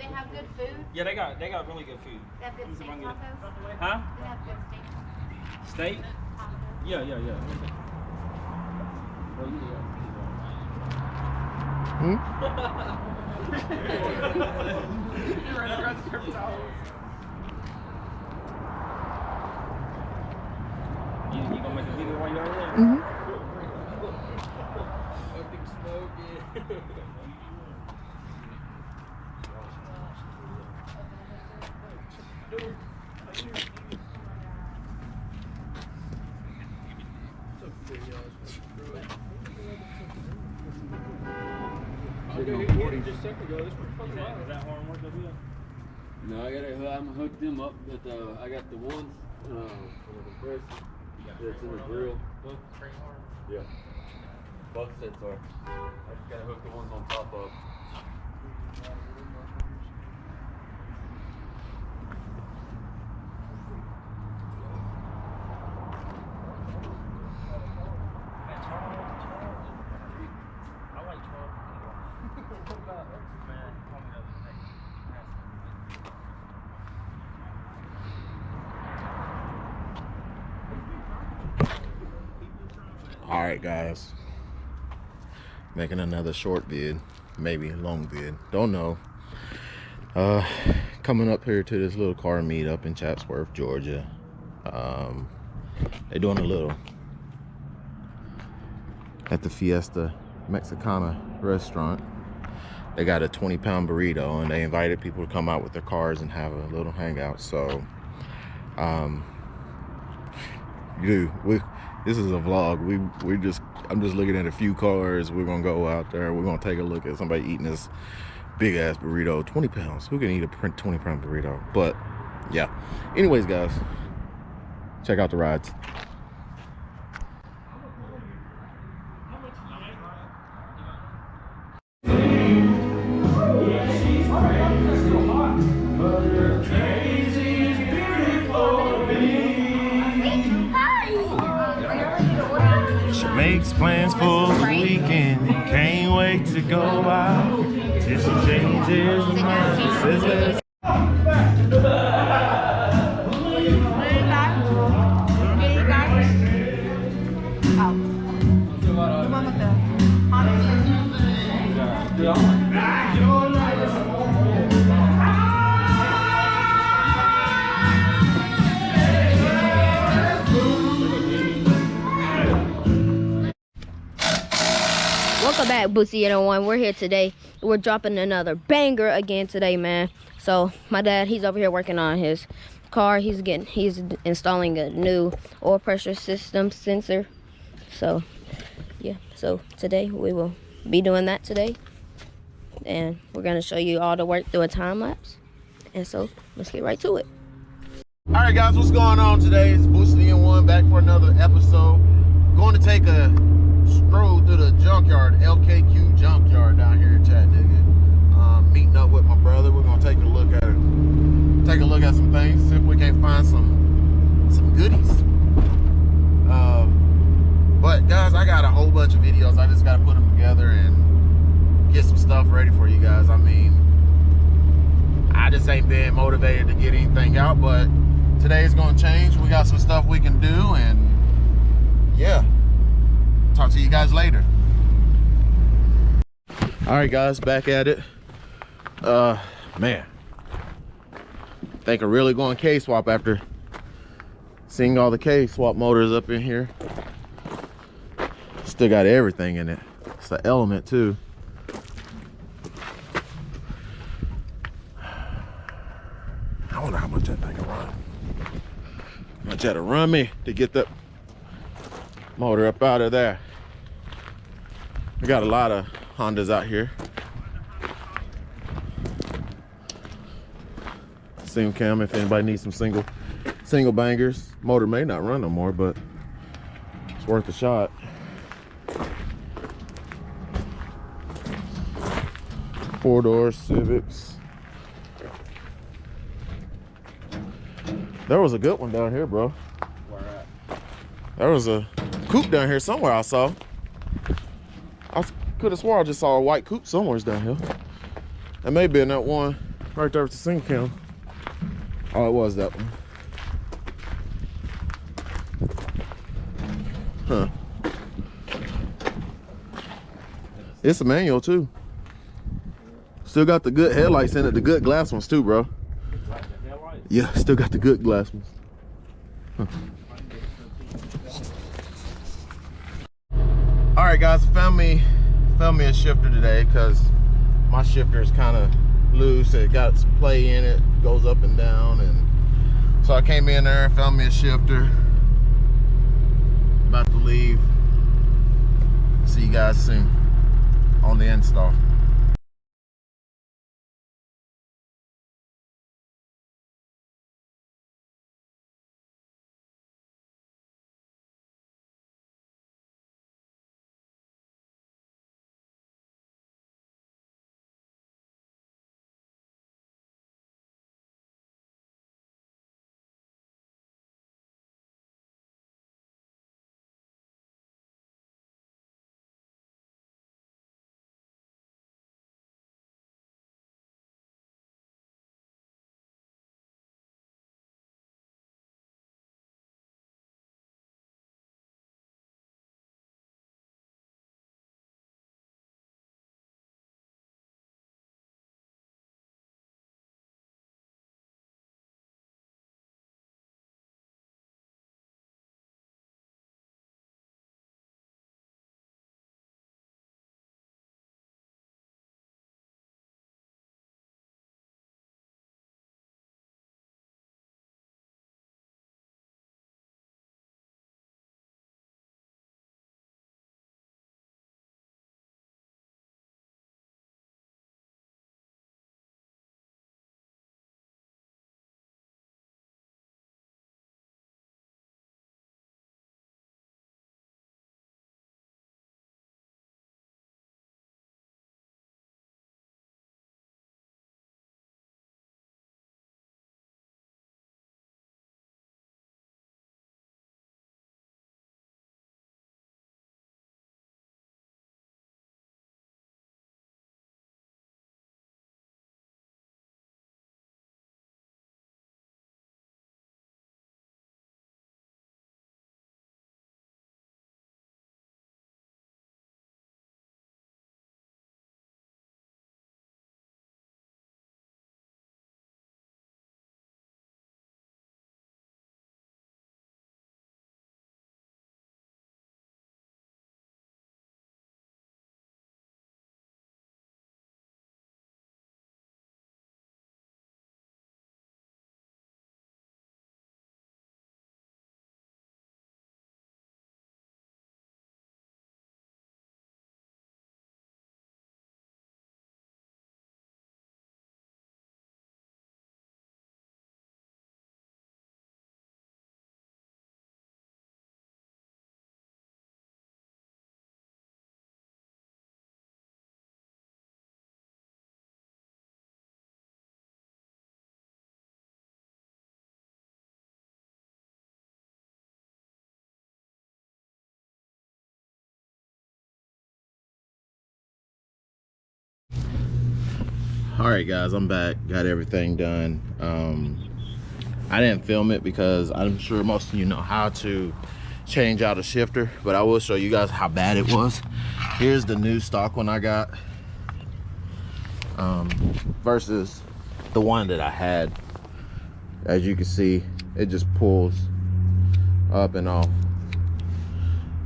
they have good food? Yeah, they got really good food. They have good steak tacos? Huh? They have good steak. Steak? Yeah. Well, you gonna make a video while you're over there? Fucking smoke it. Just a second ago, this pretty fucking loud. Is that horn work up here? No, I'm gonna hook them up, but I got the ones for the compressor that's in the grill. Yeah. Both sets are. I just gotta hook the ones on top of. All right, guys, making another short vid, maybe a long vid, don't know. Coming up here to this little car meet up in Chatsworth, Georgia. They're doing a little at the Fiesta Mexicana restaurant. They got a 20-pound burrito, and they invited people to come out with their cars and have a little hangout. So this is a vlog. I'm just looking at a few cars. We're gonna go out there. We're gonna take a look at somebody eating this big ass burrito. 20 pounds. Who can eat a 20-pound burrito? But yeah. Anyways, guys, check out the rides. Makes plans for the weekend, can't wait to go out. Till she changes her mind, says let's. Welcome back, Boosie 801. We're here today. We're dropping another banger again today, man. So my dad, he's over here working on his car. He's installing a new oil pressure system sensor. So yeah, so today we will be doing that today, and we're gonna show you all the work through a time lapse. And so let's get right to it. All right, guys, what's going on today? It's Boosie 801 back for another episode. Going to take a stroll through the junkyard, LKQ junkyard down here in Chattanooga. Meeting up with my brother. We're gonna take a look at some things, see if we can't find some goodies. But guys, I got a whole bunch of videos. I just gotta put them together and get some stuff ready for you guys. I mean, I just ain't been motivated to get anything out, but today's gonna change. We got some stuff we can do, and yeah. Talk to you guys later. All right, guys, back at it. Man, think I'm really going K-swap after seeing all the K-swap motors up in here. Still got everything in it. It's the Element too. I wonder how much that thing can run. How much that'll run me to get that motor up out of there. We got a lot of Hondas out here. Single cam if anybody needs some single bangers. Motor may not run no more, but it's worth a shot. Four-door Civics. There was a good one down here, bro. Where at? There was a coupe down here somewhere I saw. I could have swore I just saw a white coupe somewhere down here. That may be in that one Right there with the single cam. Oh, it was that one. Huh. It's a manual too. Still got the good headlights in it, the good glass ones too, bro. Yeah, still got the good glass ones. Huh. All right, guys, found me a shifter today because my shifter is kind of loose. It got some play in it, goes up and down, and so I came in there and found me a shifter. About to leave. See you guys soon on the install. All right, guys, I'm back. Got everything done. I didn't film it because I'm sure most of you know how to change out a shifter, but I will show you guys how bad it was. Here's the new stock one I got versus the one that I had. As you can see, it just pulls up and off.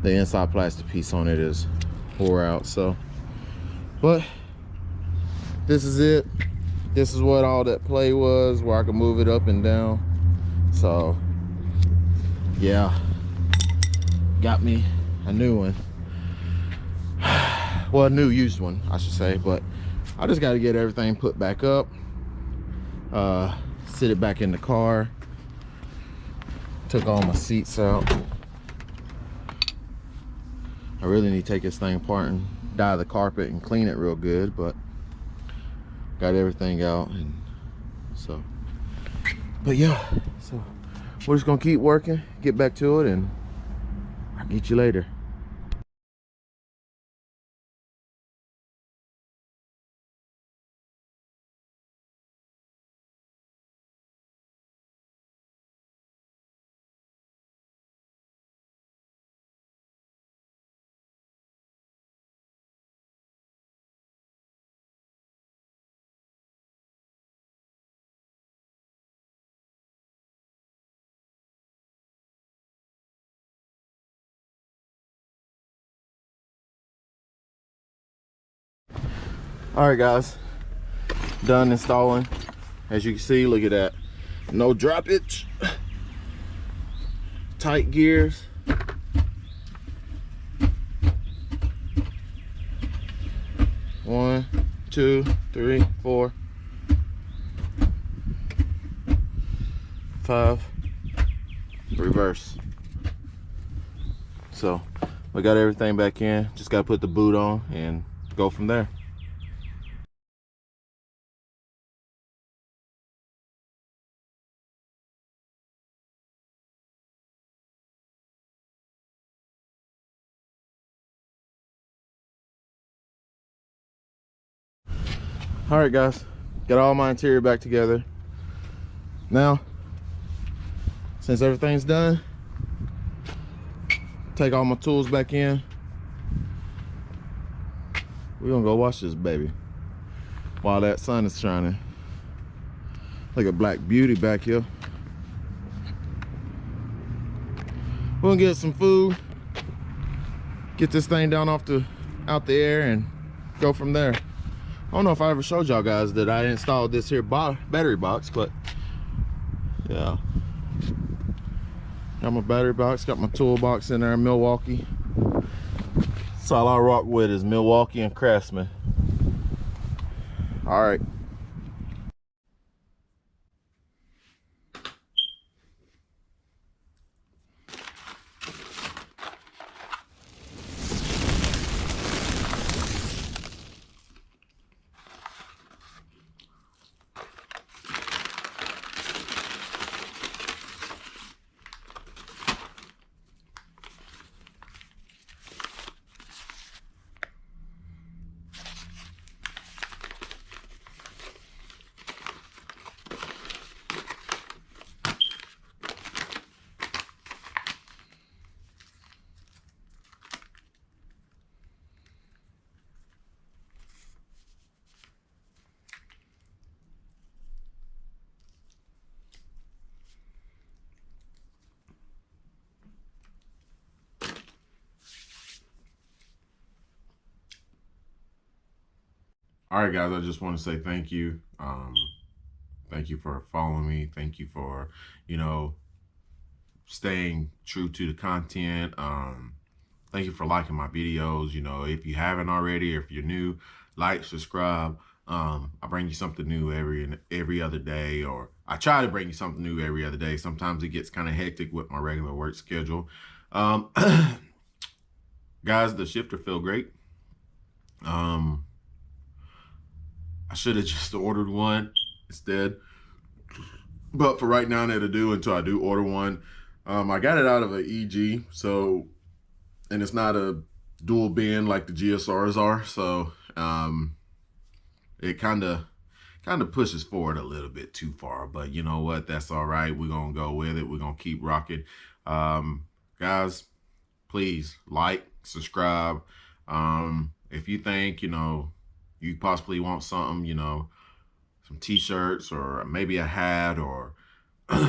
The inside plastic piece on it is wore out, so, but this is it. This is what all that play was, where I could move it up and down. So yeah, got me a new one. Well, a new used one, I should say, but I just got to get everything put back up, sit it back in the car. Took all my seats out. I really need to take this thing apart and dye the carpet and clean it real good, but got everything out, and so, but yeah, so we're just gonna keep working, get back to it, and I'll get you later. All right, guys, done installing. As you can see, look at that. No droppage. Tight gears. One, two, three, four, 5. Reverse. So we got everything back in. Just got to put the boot on and go from there. All right, guys, got all my interior back together. Now, since everything's done, take all my tools back in. We're gonna go watch this baby while that sun is shining. Look at Black Beauty back here. We're gonna get some food, get this thing down out the air, and go from there. I don't know if I ever showed y'all guys that I installed this here battery box, but yeah. Got my battery box, got my toolbox in there in Milwaukee. That's all I rock with is Milwaukee and Craftsman. All right. All right, guys, I just want to say thank you. Thank you for following me. Thank you for, staying true to the content. Thank you for liking my videos. If you haven't already, or if you're new, like, subscribe. I bring you something new every other day, or I try to bring you something new every other day. Sometimes it gets kind of hectic with my regular work schedule. Guys, the shifter feel great. I should have just ordered one instead, but for right now, that'll do until I do order one. I got it out of an EG, and it's not a dual bend like the GSRs are, so it kind of pushes forward a little bit too far, but you know what? That's all right. We're gonna go with it. We're gonna keep rocking. Guys, please like, subscribe. If you think you possibly want something, some t-shirts, or maybe a hat, or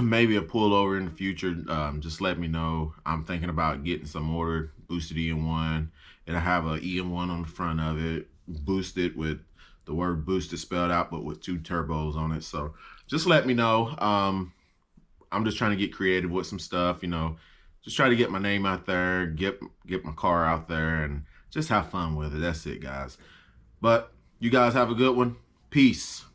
maybe a pullover in the future, just let me know. I'm thinking about getting some ordered, boosted EM1. It'll have a EM1 on the front of it, boosted with the word boosted spelled out, but with 2 turbos on it. So just let me know. I'm just trying to get creative with some stuff, just try to get my name out there, get my car out there, and just have fun with it. That's it, guys. But you guys have a good one. Peace.